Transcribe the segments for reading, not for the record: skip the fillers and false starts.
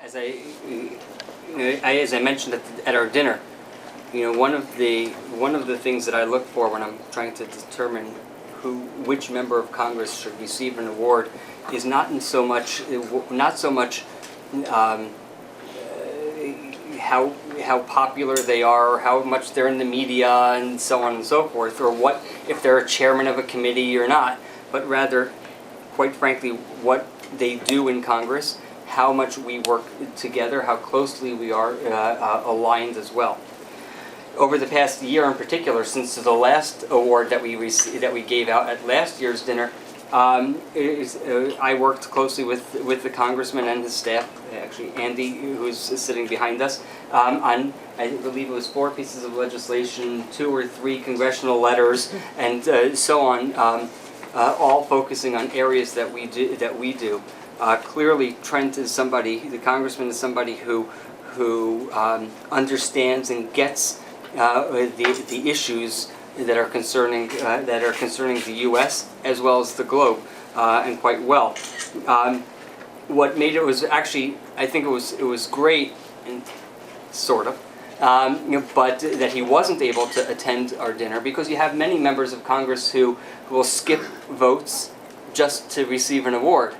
As I mentioned at our dinner, one of the things that I look for when I'm trying to determine which member of Congress should receive an award is not so much how popular they are, or how much they're in the media, and so on and so forth, or what if they're a chairman of a committee or not, but rather, quite frankly, what they do in Congress, how much we work together, how closely we are aligned as well. Over the past year in particular, since the last award that we gave out at last year's dinner, I worked closely with the congressman and his staff, actually Andy, who's sitting behind us, on, I believe it was 4 pieces of legislation, 2 or 3 congressional letters, and so on, all focusing on areas that we do. Clearly, Trent is somebody, the congressman is somebody who understands and gets the issues that are concerning the U.S. as well as the globe, and quite well. What made it was actually, I think it was great, and sort of, but that he wasn't able to attend our dinner, because you have many members of Congress who will skip votes just to receive an award.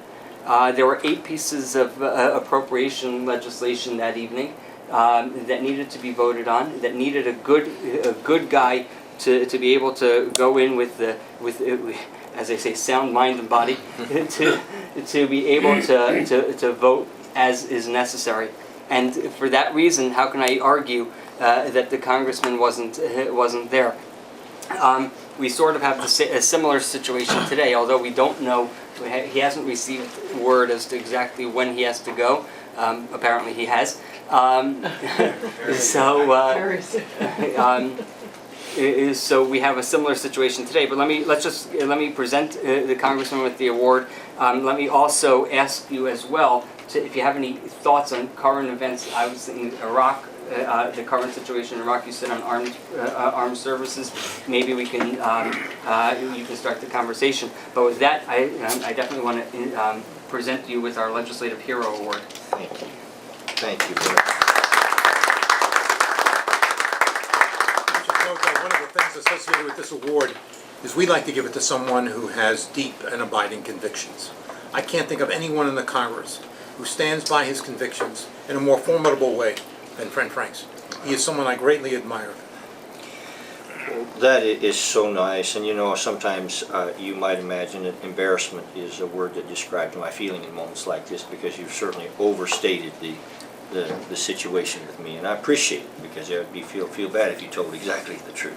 There were 8 pieces of appropriation legislation that evening that needed to be voted on, that needed a good guy to be able to go in with as I say, sound mind and body, to be able to vote as is necessary. And for that reason, how can I argue that the congressman wasn't there? We sort of have a similar situation today, although we don't know. He hasn't received word as to exactly when he has to go. Apparently he has. So we have a similar situation today. But let me present the congressman with the award. Let me also ask you as well if you have any thoughts on current events. I was in Iraq. The current situation in Iraq. You sit on armed services. Maybe we can you can start the conversation. But with that, I definitely want to present you with our Legislative Hero Award. Thank you. Thank you. I should note that one of the things associated with this award is we like to give it to someone who has deep and abiding convictions. I can't think of anyone in the Congress who stands by his convictions in a more formidable way than Trent Franks. He is someone I greatly admire. That is so nice, and sometimes you might imagine that embarrassment is a word that describes my feeling in moments like this, because you've certainly overstated the situation with me, and I appreciate it, because it would feel bad if you told exactly the truth.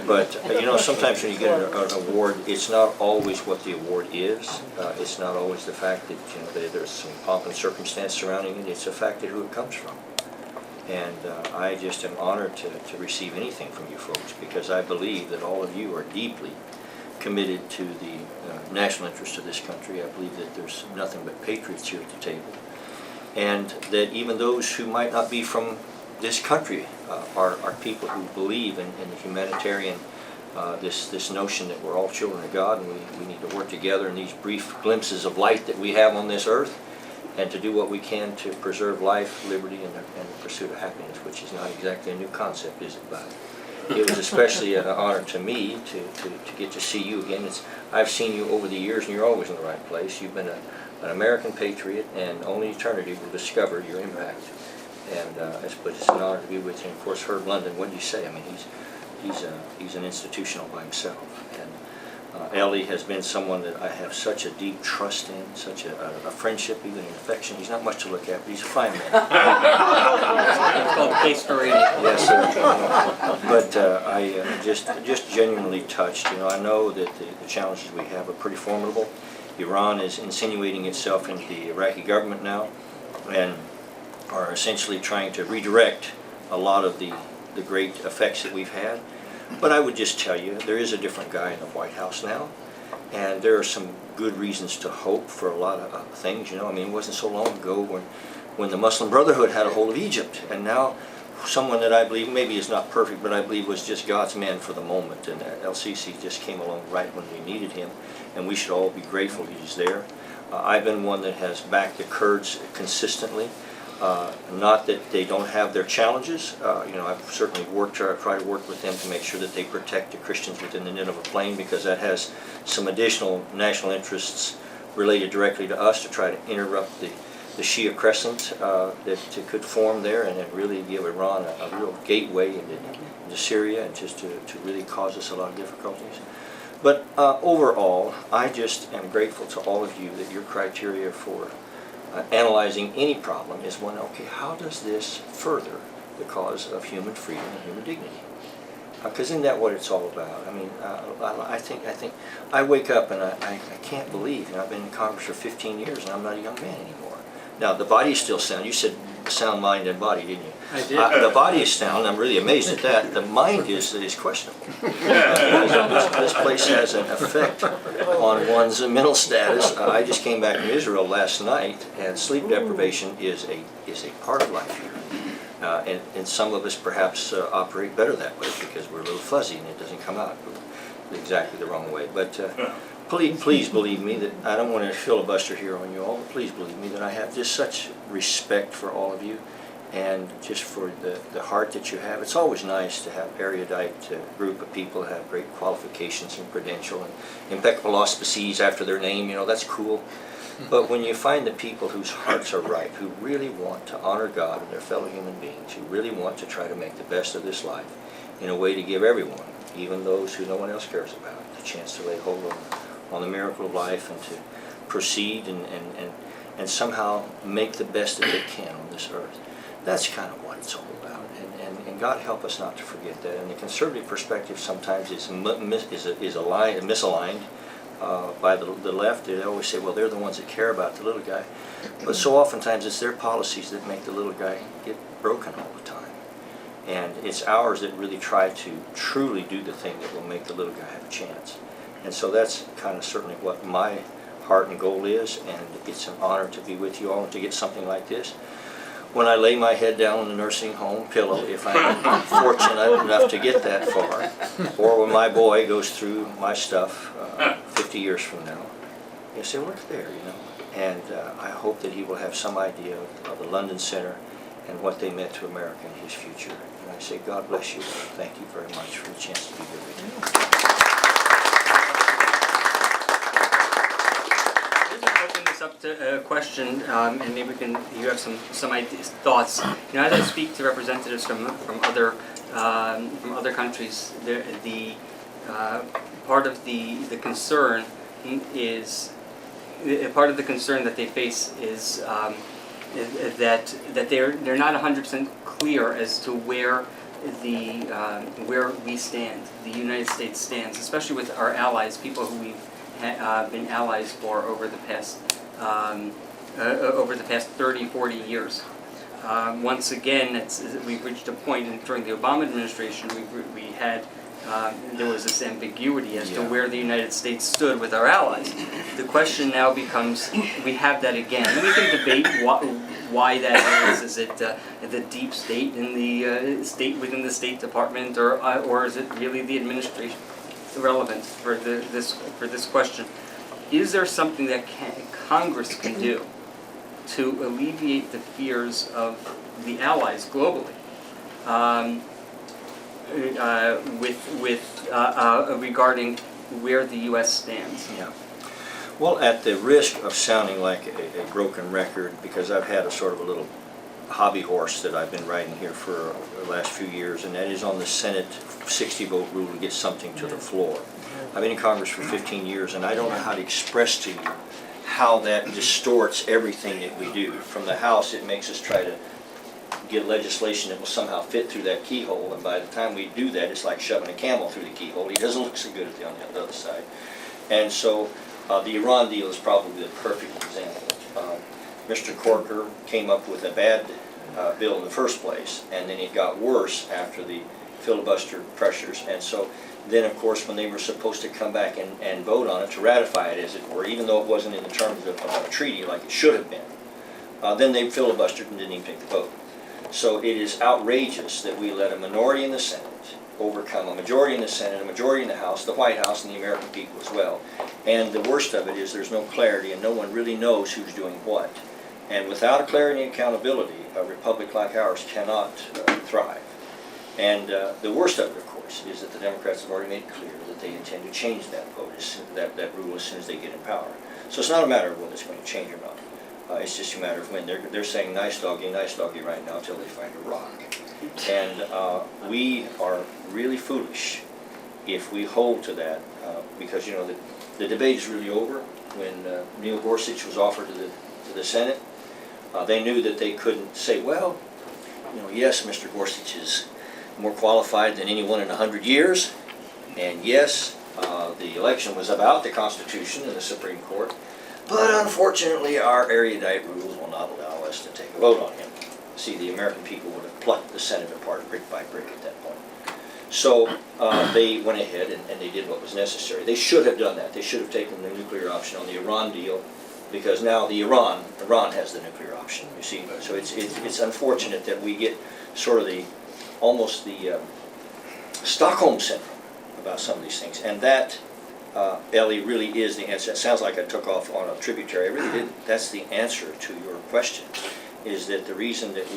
But sometimes when you get an award, it's not always what the award is. It's not always the fact that there's some pomp and circumstance surrounding it. It's the fact of who it comes from. And I just am honored to receive anything from you folks, because I believe that all of you are deeply committed to the national interest of this country. I believe that there's nothing but patriots here at the table, and that even those who might not be from this country are people who believe in the humanitarian, this notion that we're all children of God, and we need to work together in these brief glimpses of light that we have on this earth, and to do what we can to preserve life, liberty, and the pursuit of happiness, which is not exactly a new concept, is it? But it was especially an honor to me to get to see you again. I've seen you over the years, and you're always in the right place. You've been an American patriot, and only eternity will discover your impact. And it's an honor to be with you. And of course, Herb London, what do you say? I mean, he's an institutional by himself. And Ellie has been someone that I have such a deep trust in, such a friendship, even an affection. He's not much to look at, but he's a fine man. It's called case story. Yes, sir. But I am just genuinely touched. I know that the challenges we have are pretty formidable. Iran is insinuating itself into the Iraqi government now, and are essentially trying to redirect a lot of the great effects that we've had. But I would just tell you, there is a different guy in the White House now, and there are some good reasons to hope for a lot of things. I mean, it wasn't so long ago when the Muslim Brotherhood had a hold of Egypt, and now someone that I believe maybe is not perfect, but I believe was just God's man for the moment, and El-Sisi just came along right when we needed him, and we should all be grateful he's there. I've been one that has backed the Kurds consistently. Not that they don't have their challenges. I've certainly tried to work with them to make sure that they protect the Christians within the Nineveh Plain, because that has some additional national interests related directly to us to try to interrupt the Shia crescent that could form there, and then really give Iran a real gateway into Syria, and just to really cause us a lot of difficulties. But overall, I just am grateful to all of you that your criteria for analyzing any problem is one, okay, how does this further the cause of human freedom and human dignity? Because isn't that what it's all about? I mean, I think I wake up and I can't believe, I've been in Congress for 15 years and I'm not a young man anymore. Now, the body is still sound. You said sound mind and body, didn't you? I did. The body is sound. I'm really amazed at that. The mind is questionable. This place has an effect on one's mental status. I just came back from Israel last night, and sleep deprivation is a part of life here. And some of us perhaps operate better that way because we're a little fuzzy and it doesn't come out exactly the wrong way. But please believe me that I don't want to filibuster here on you all, but please believe me that I have just such respect for all of you, and just for the heart that you have. It's always nice to have erudite group of people who have great qualifications and credential and impeccable auspices after their name, that's cool. But when you find the people whose hearts are right, who really want to honor God and their fellow human beings, who really want to try to make the best of this life in a way to give everyone, even those who no one else cares about, the chance to lay hold on the miracle of life and to proceed and somehow make the best that they can on this earth. That's kind of what it's all about, and God help us not to forget that. And the conservative perspective sometimes is misaligned by the left. They always say, well, they're the ones that care about the little guy, but so oftentimes it's their policies that make the little guy get broken all the time. And it's ours that really try to truly do the thing that will make the little guy have a chance. And so that's kind of certainly what my heart and goal is, and it's an honor to be with you all and to get something like this. When I lay my head down on the nursing home pillow, if I'm fortunate enough to get that far, or when my boy goes through my stuff 50 years from now, you say, look there, And I hope that he will have some idea of the London Center and what they meant to America and his future. And I say, God bless you. Thank you very much for the chance to be here with you. Open this up to a question, and maybe you have some ideas, thoughts. As I speak to representatives from other countries, the part of the concern is part of the concern that they face is that they're not 100% clear as to where we stand, the United States stands, especially with our allies, people who we've been allies for over the past 30, 40 years. Once again, we've reached a point during the Obama administration. We had there was this ambiguity as to where the United States stood with our allies. The question now becomes, we have that again. And we can debate why that is. Is it the deep state in the state within the State Department, or is it really the administration? Relevant for this question. Is there something that Congress can do to alleviate the fears of the allies globally regarding where the U.S. stands? Yeah. Well, at the risk of sounding like a broken record, because I've had a sort of a little hobby horse that I've been riding here for the last few years, and that is on the Senate 60-vote rule to get something to the floor. I've been in Congress for 15 years, and I don't know how to express to you how that distorts everything that we do. From the House, it makes us try to get legislation that will somehow fit through that keyhole, and by the time we do that, it's like shoving a camel through the keyhole. He doesn't look so good on the other side. And so the Iran deal is probably the perfect example. Mr. Corker came up with a bad bill in the first place, and then it got worse after the filibuster pressures. And so then, of course, when they were supposed to come back and vote on it, to ratify it, as it were, even though it wasn't in the terms of a treaty like it should have been, then they filibustered and didn't even take the vote. So it is outrageous that we let a minority in the Senate overcome a majority in the Senate, a majority in the House, the White House, and the American people as well. And the worst of it is there's no clarity and no one really knows who's doing what. And without a clarity and accountability, a republic like ours cannot thrive. And the worst of it, of course, is that the Democrats have already made it clear that they intend to change that vote, that rule, as soon as they get in power. So it's not a matter of whether it's going to change or not. It's just a matter of when. They're saying nice doggy right now until they find a rock. And we are really foolish if we hold to that, because you know the debate is really over. When Neil Gorsuch was offered to the Senate, they knew that they couldn't say, well, you know, yes, Mr. Gorsuch is more qualified than anyone in 100 years, and yes, the election was about the Constitution and the Supreme Court, but unfortunately our erudite rules will not allow us to take a vote on him. See, the American people would have plucked the Senate apart brick by brick at that point. So they went ahead and they did what was necessary. They should have done that. They should have taken the nuclear option on the Iran deal, because now Iran has the nuclear option, you see. So it's unfortunate that we get sort of almost the Stockholm syndrome about some of these things. And that, Ellie, really is the answer. It sounds like I took off on a tributary. I really didn't. That's the answer to your question, is that the reason that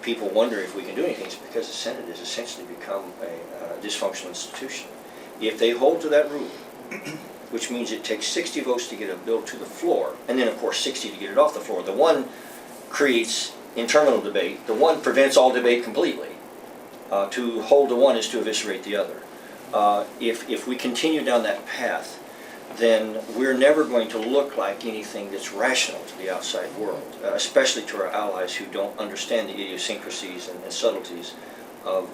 people wonder if we can do anything is because the Senate has essentially become a dysfunctional institution. If they hold to that rule, which means it takes 60 votes to get a bill to the floor, and then of course 60 to get it off the floor, the one creates interminable debate, the one prevents all debate completely. To hold the one is to eviscerate the other. If we continue down that path, then we're never going to look like anything that's rational to the outside world, especially to our allies who don't understand the idiosyncrasies and subtleties of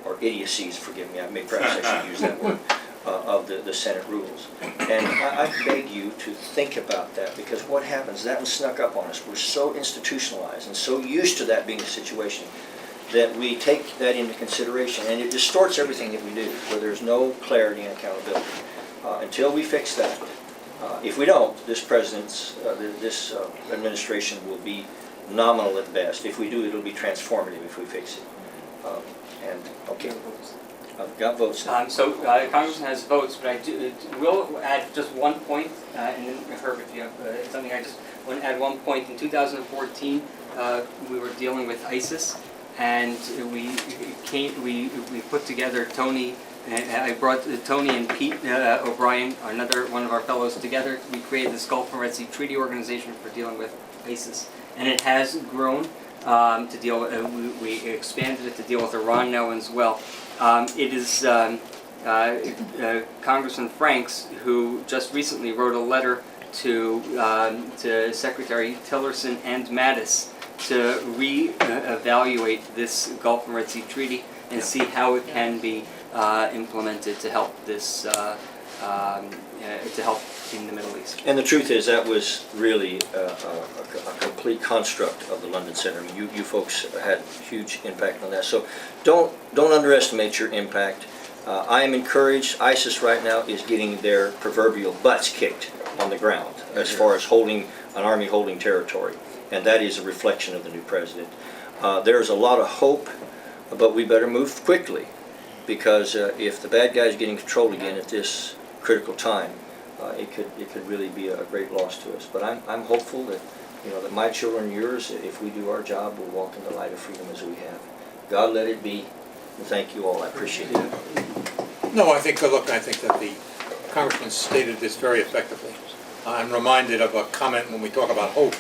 or idiocies, forgive me, perhaps I should use that word, of the Senate rules. And I beg you to think about that, because what happens, that one snuck up on us. We're so institutionalized and so used to that being the situation that we take that into consideration, and it distorts everything that we do, where there's no clarity and accountability. Until we fix that, if we don't, this administration will be nominal at best. If we do, it'll be transformative if we fix it. Okay, I've got votes now. So Congressman has votes, but will add just one point, and then Herb, if you have something, I just want to add one point. In 2014, we were dealing with ISIS, and we put together Tony. I brought Tony and Pete O'Brien, another one of our fellows, together. We created this Gulf and Red Sea Treaty Organization for dealing with ISIS, and it has grown to deal. We expanded it to deal with Iran now as well. It is Congressman Franks who just recently wrote a letter to Secretary Tillerson and Mattis to re-evaluate this Gulf and Red Sea Treaty and see how it can be implemented to help this to help in the Middle East. And the truth is that was really a complete construct of the London Center. I mean, you folks had huge impact on that. So don't underestimate your impact. I am encouraged. ISIS right now is getting their proverbial butts kicked on the ground as far as holding an army holding territory, and that is a reflection of the new president. There's a lot of hope, but we better move quickly, because if the bad guys get in control again at this critical time, it could really be a great loss to us. But I'm hopeful that that my children and yours, if we do our job, will walk in the light of freedom as we have. God let it be. And thank you all. I appreciate it. No, I think that the Congressman stated this very effectively. I'm reminded of a comment when we talk about hope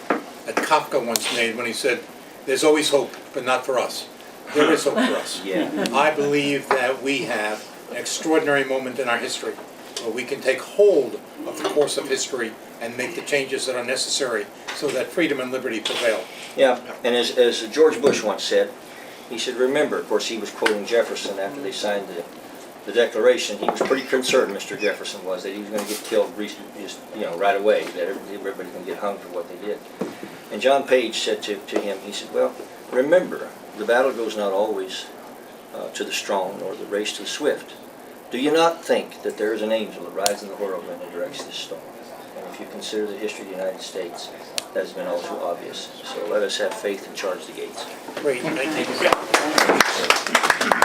that Kafka once made when he said, "There's always hope, but not for us." There is hope for us. Yeah. I believe that we have an extraordinary moment in our history where we can take hold of the course of history and make the changes that are necessary so that freedom and liberty prevail. Yeah, and as George Bush once said, he said, remember, of course he was quoting Jefferson after they signed the Declaration. He was pretty concerned, Mr. Jefferson was, that he was going to get killed just right away, that everybody's going to get hung for what they did. And John Page said to him, he said, well, remember, the battle goes not always to the strong, nor the race to the swift. Do you not think that there is an angel that rides in the whirlwind and directs this storm? And if you consider the history of the United States, that has been all too obvious. So let us have faith and charge the gates. Great, thank you.